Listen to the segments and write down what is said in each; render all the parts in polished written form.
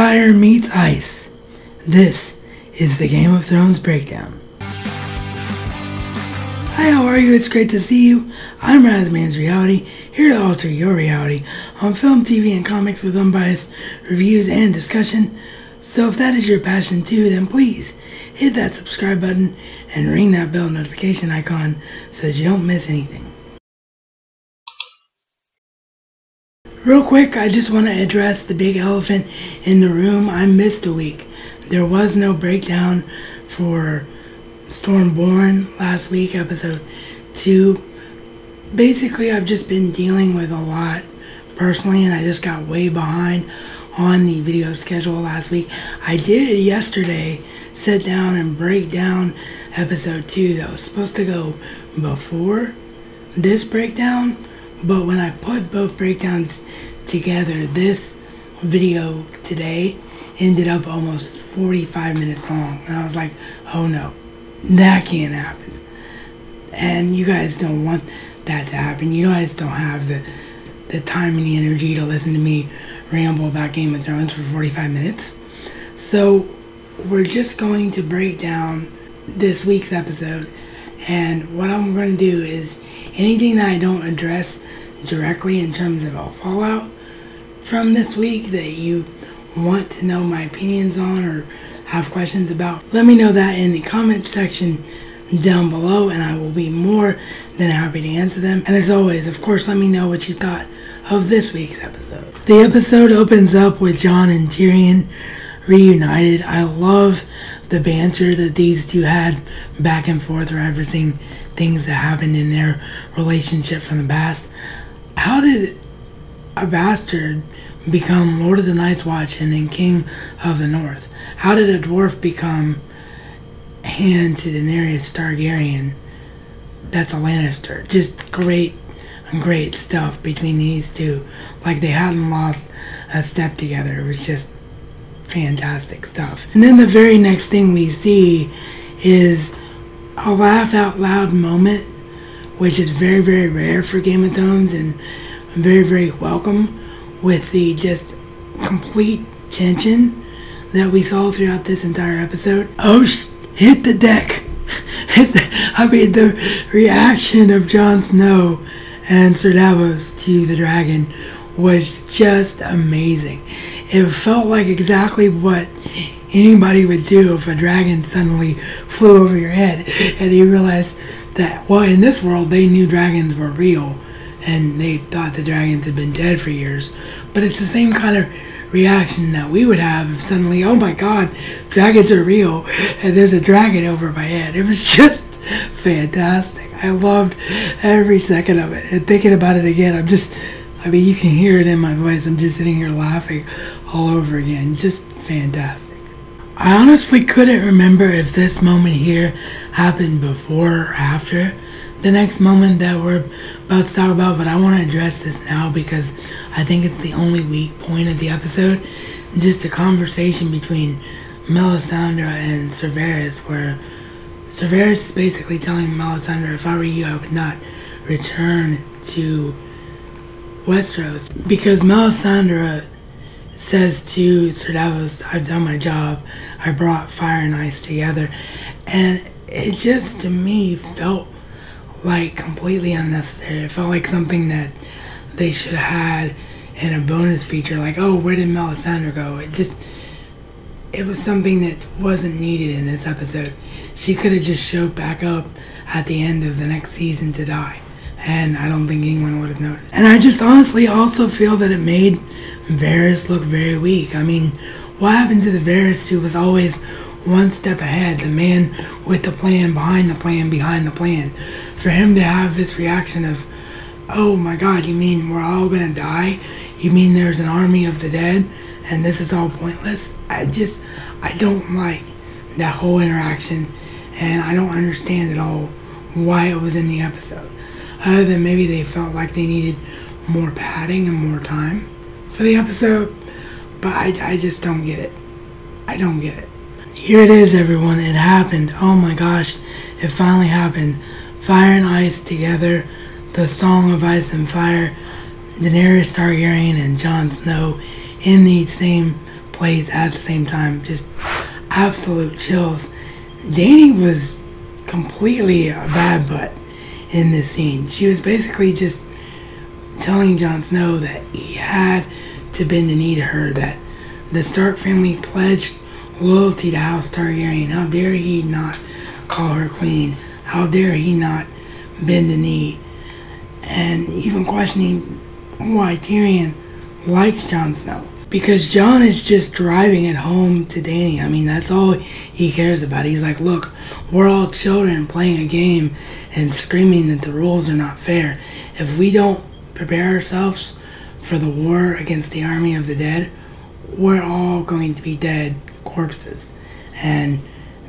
Fire meets ice. This is the Game of Thrones breakdown. Hi, how are you? It's great to see you. I'm RazMansReality, here to alter your reality on film, TV, and comics with unbiased reviews and discussion. So if that is your passion too, then please hit that subscribe button and ring that bell notification icon so that you don't miss anything. Real quick, I just want to address the big elephant in the room. I missed a week. There was no breakdown for Stormborn last week, episode 2. Basically, I've just been dealing with a lot personally, and I just got way behind on the video schedule last week. I did yesterday sit down and break down episode 2 that was supposed to go before this breakdown, but when I put both breakdowns together, this video today ended up almost 45 minutes long, and I was like, oh no, that can't happen. And you guys don't want that to happen. You guys don't have the time and the energy to listen to me ramble about Game of Thrones for 45 minutes. So we're just going to break down this week's episode, and what I'm going to do is anything that I don't address directly in terms of a fallout from this week that you want to know my opinions on or have questions about, let me know that in the comment section down below, and I will be more than happy to answer them. And as always, of course, let me know what you thought of this week's episode. The episode opens up with Jon and Tyrion reunited. I love the banter that these two had back and forth, referencing things that happened in their relationship from the past. How did a bastard become Lord of the Night's Watch and then King of the North? How did a dwarf become hand to Daenerys Targaryen that's a Lannister? Just great stuff between these two. Like they hadn't lost a step together. It was just fantastic stuff. And then the very next thing we see is a laugh out loud moment, which is very, very rare for Game of Thrones and very, very welcome, with the just complete tension that we saw throughout this entire episode. Oh, hit the deck. The reaction of Jon Snow and Sir Davos to the dragon was just amazing. It felt like exactly what anybody would do if a dragon suddenly flew over your head and you realized that, well, in this world they knew dragons were real and they thought the dragons had been dead for years. But it's the same kind of reaction that we would have if suddenly, oh my god, dragons are real and there's a dragon over my head. It was just fantastic. I loved every second of it. And thinking about it again, you can hear it in my voice. I'm just sitting here laughing all over again. Just fantastic. I honestly couldn't remember if this moment here happened before or after the next moment that we're about to talk about, but I want to address this now because I think it's the only weak point of the episode. Just a conversation between Melisandre and Ser Varys, where Ser Varys is basically telling Melisandre, if I were you, I would not return to Westeros, because Melisandre says to Sir Davos, I've done my job, I brought fire and ice together, and it just to me felt like completely unnecessary. It felt like something that they should have had in a bonus feature, like, oh, where did Melisandre go? It was something that wasn't needed in this episode. She could have just showed back up at the end of the next season to die, and I don't think anyone would have noticed. And I just honestly also feel that it made Varys look very weak. I mean, what happened to the Varys who was always one step ahead, the man with the plan, behind the plan, behind the plan? For him to have this reaction of, oh my god, you mean we're all gonna die? You mean there's an army of the dead and this is all pointless? I don't like that whole interaction, and I don't understand at all why it was in the episode, other than maybe they felt like they needed more padding and more time for the episode. But I just don't get it. I don't get it. Here it is, everyone. It happened. Oh my gosh, it finally happened. Fire and ice together. The Song of Ice and Fire. Daenerys Targaryen and Jon Snow in the same place at the same time. Just absolute chills. Dany was completely a bad butt in this scene. She was basically just telling Jon Snow that he had to bend the knee to her, that the Stark family pledged loyalty to House Targaryen. How dare he not call her queen? How dare he not bend the knee? And even questioning why Tyrion likes Jon Snow. Because Jon is just driving it home to Dany. I mean, that's all he cares about. He's like, look, we're all children playing a game and screaming that the rules are not fair. If we don't prepare ourselves for the war against the army of the dead, we're all going to be dead corpses. And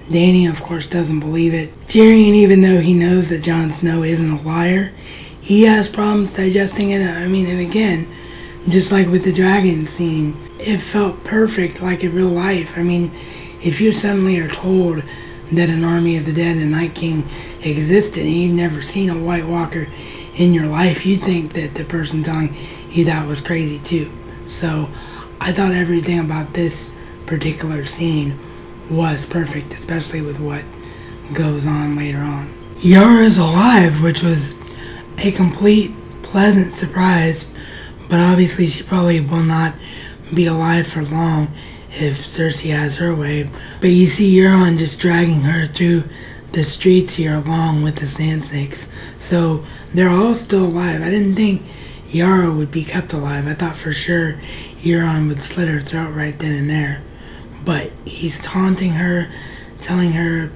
Dany, of course, doesn't believe it. Tyrion, even though he knows that Jon Snow isn't a liar, he has problems digesting it. I mean, and again, just like with the dragon scene, it felt perfect like in real life. I mean, if you suddenly are told that an army of the dead and Night King existed and you've never seen a White Walker in your life, you'd think that the person telling you that was crazy too. So I thought everything about this particular scene was perfect, especially with what goes on later on. Yara's alive, which was a complete pleasant surprise, but obviously she probably will not be alive for long if Cersei has her way. But you see Euron just dragging her through the streets here along with the Sand Snakes. So they're all still alive. I didn't think Yara would be kept alive. I thought for sure Euron would slit her throat right then and there. But he's taunting her, telling her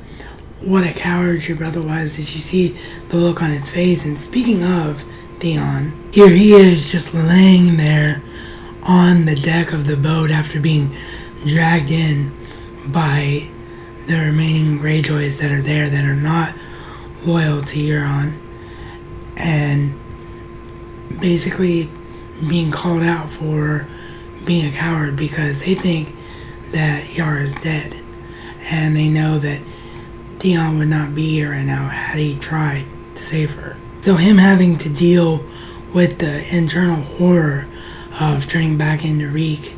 what a coward your brother was. Did you see the look on his face? And speaking of Theon, here he is just laying there on the deck of the boat after being dragged in by the remaining Greyjoys that are there that are not loyal to Euron, and basically being called out for being a coward because they think that Yara's dead, and they know that Theon would not be here right now had he tried to save her. So him having to deal with the internal horror of turning back into Reek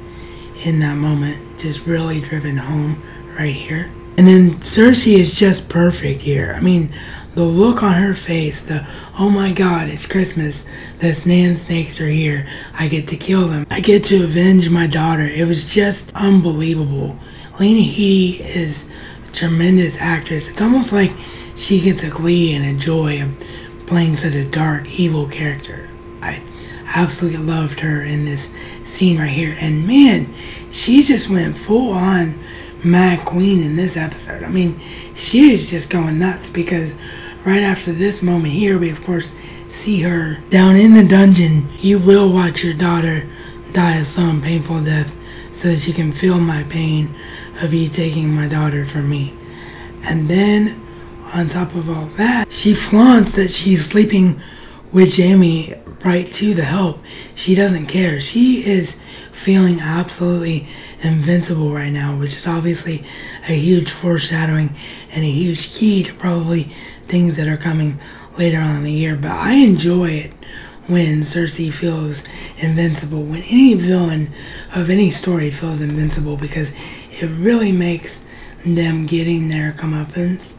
in that moment just really driven home right here. And then Cersei is just perfect here. I mean, the look on her face, the, oh my god, it's Christmas, the Sand Snakes are here, I get to kill them, I get to avenge my daughter. It was just unbelievable. Lena Headey is a tremendous actress. It's almost like she gets a glee and a joy of playing such a dark, evil character. I absolutely loved her in this scene right here. And man, she just went full on Mad Queen in this episode. I mean, she is just going nuts because right after this moment here, we of course see her down in the dungeon. You will watch your daughter die a slow painful death so that you can feel my pain of you taking my daughter from me. And then on top of all that, she flaunts that she's sleeping with Jaime right to the help. She doesn't care. She is feeling absolutely invincible right now, which is obviously a huge foreshadowing and a huge key to probably things that are coming later on in the year. But I enjoy it when Cersei feels invincible, when any villain of any story feels invincible, because it really makes them getting their comeuppance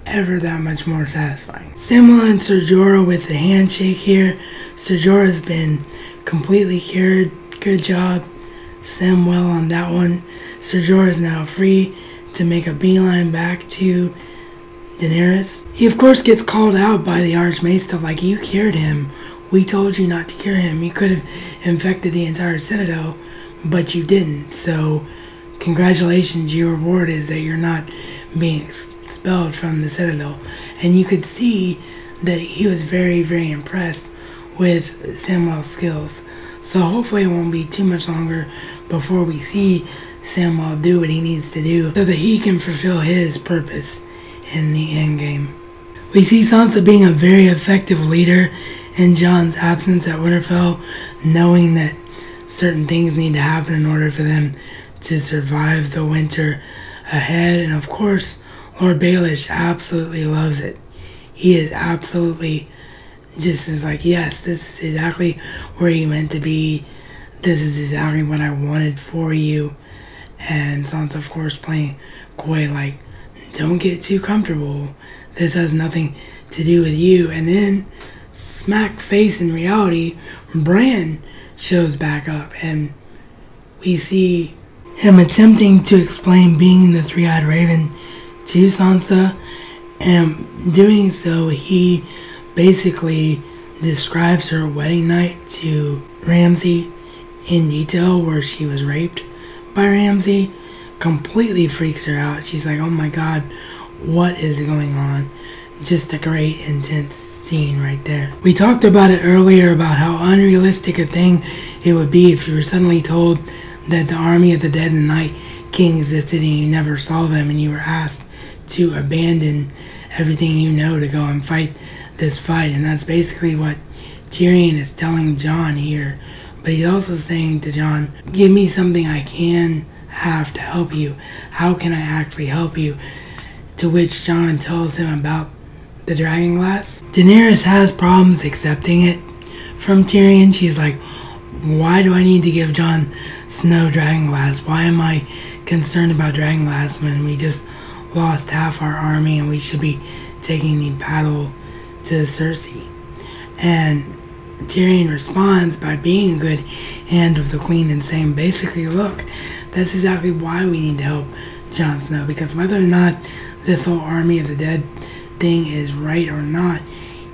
ever that much more satisfying. Samwell and Ser Jorah with the handshake here. Ser Jorah's been completely cured. Good job, Samwell, on that one. Ser Jorah is now free to make a beeline back to Daenerys. He of course gets called out by the Archmaester, like, you cured him. We told you not to cure him. You could have infected the entire Citadel, but you didn't. So congratulations, your reward is that you're not being expelled from the Citadel. And you could see that he was very, very impressed with Samwell's skills. So hopefully it won't be too much longer before we see Samwell do what he needs to do so that he can fulfill his purpose in the end game. We see Sansa being a very effective leader in Jon's absence at Winterfell, knowing that certain things need to happen in order for them to survive the winter ahead. And of course, Lord Baelish absolutely loves it. He is absolutely just is like, yes, this is exactly where you meant to be. This is exactly what I wanted for you. And Sansa, of course, playing coy like, don't get too comfortable. This has nothing to do with you. And then, smack face in reality, Bran shows back up. And we see him attempting to explain being the three-eyed raven to Sansa. And doing so, he basically describes her wedding night to Ramsay in detail, where she was raped by Ramsay. Completely freaks her out. She's like, oh my god, what is going on? Just a great intense scene right there. We talked about it earlier about how unrealistic a thing it would be if you were suddenly told that the army of the dead and night king existed and you never saw them, and you were asked to abandon everything you know to go and fight this fight. And that's basically what Tyrion is telling Jon here. But he's also saying to Jon, give me something I can have to help you. How can I actually help you? To which Jon tells him about the dragon glass. Daenerys has problems accepting it from Tyrion. She's like, why do I need to give Jon Snow dragon glass? Why am I concerned about dragon glass when we just lost half our army and we should be taking the battle to Cersei? And Tyrion responds by being a good hand of the queen and saying basically, look, that's exactly why we need to help Jon Snow, because whether or not this whole army of the dead thing is right or not,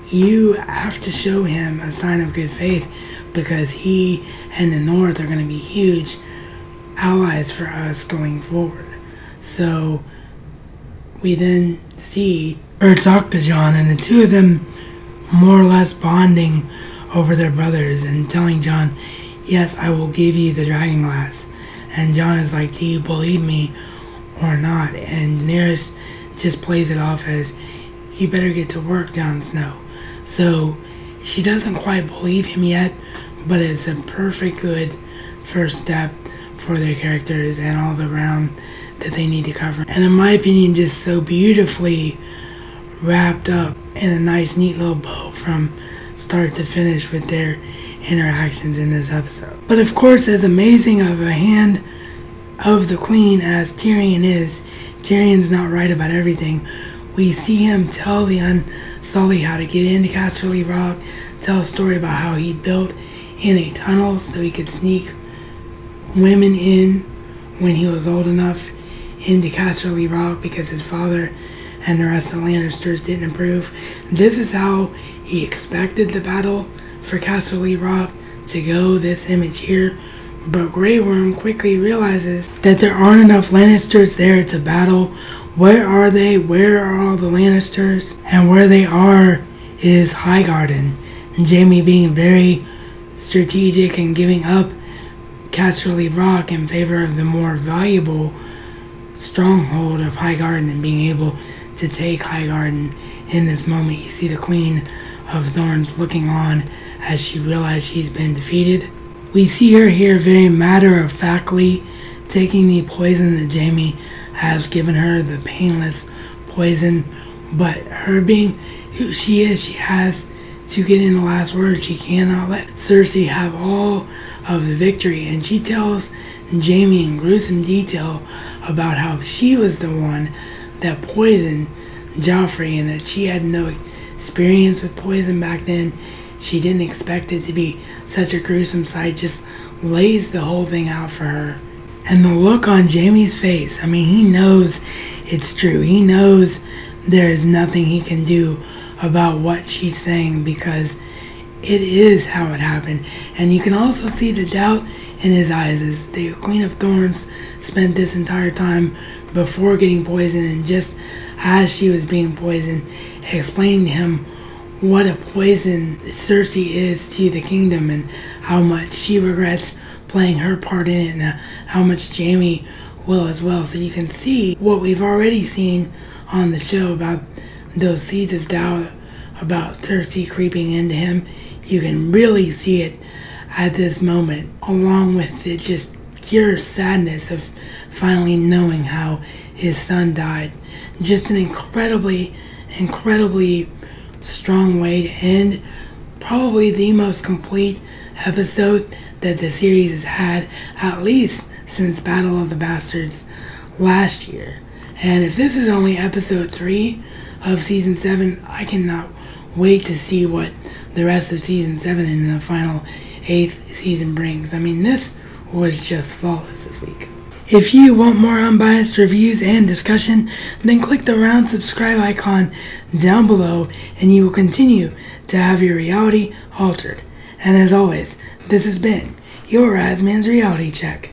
you have to show him a sign of good faith, because he and the North are going to be huge allies for us going forward. So we then see her talk to Jon, and the two of them more or less bonding over their brothers and telling Jon, yes, I will give you the dragon glass. And Jon is like, do you believe me or not? And Daenerys just plays it off as, you better get to work, Jon Snow. So she doesn't quite believe him yet, but it's a perfect good first step for their characters and all the ground that they need to cover. And in my opinion, just so beautifully wrapped up in a nice, neat little bow from start to finish with their interactions in this episode. But of course, as amazing of a hand of the queen as Tyrion is, Tyrion's not right about everything. We see him tell the Unsullied how to get into Casterly Rock, tell a story about how he built in a tunnel so he could sneak women in when he was old enough into Casterly Rock because his father and the rest of the Lannisters didn't approve. This is how he expected the battle for Casterly Rock to go, this image here. But Grey Worm quickly realizes that there aren't enough Lannisters there to battle. Where are they? Where are all the Lannisters? And where they are is Highgarden. And Jaime being very strategic and giving up Casterly Rock in favor of the more valuable stronghold of Highgarden and being able to take Highgarden in this moment. You see the Queen of Thorns looking on as she realizes she's been defeated. We see her here very matter-of-factly taking the poison that Jaime has given her, the painless poison, but her being who she is, she has to get in the last word. She cannot let Cersei have all of the victory, and she tells Jaime in gruesome detail about how she was the one that poisoned Joffrey and that she had no experience with poison back then. She didn't expect it to be such a gruesome sight, just lays the whole thing out for her. And the look on Jaime's face, I mean, he knows it's true. He knows there is nothing he can do about what she's saying because it is how it happened. And you can also see the doubt in his eyes as the Queen of Thorns spent this entire time before getting poisoned, and just as she was being poisoned, explaining to him what a poison Cersei is to the kingdom and how much she regrets playing her part in it and how much Jaime will as well. So you can see what we've already seen on the show about those seeds of doubt about Cersei creeping into him. You can really see it at this moment, along with the just pure sadness of finally knowing how his son died. Just an incredibly strong way to end probably the most complete episode that the series has had, at least since Battle of the Bastards last year. And if this is only episode 3 of season 7, I cannot wait to see what the rest of season 7 and the final 8th season brings. I mean, this was just flawless this week. If you want more unbiased reviews and discussion, then click the round subscribe icon down below and you will continue to have your reality altered. And as always, this has been your RazMansReality Check.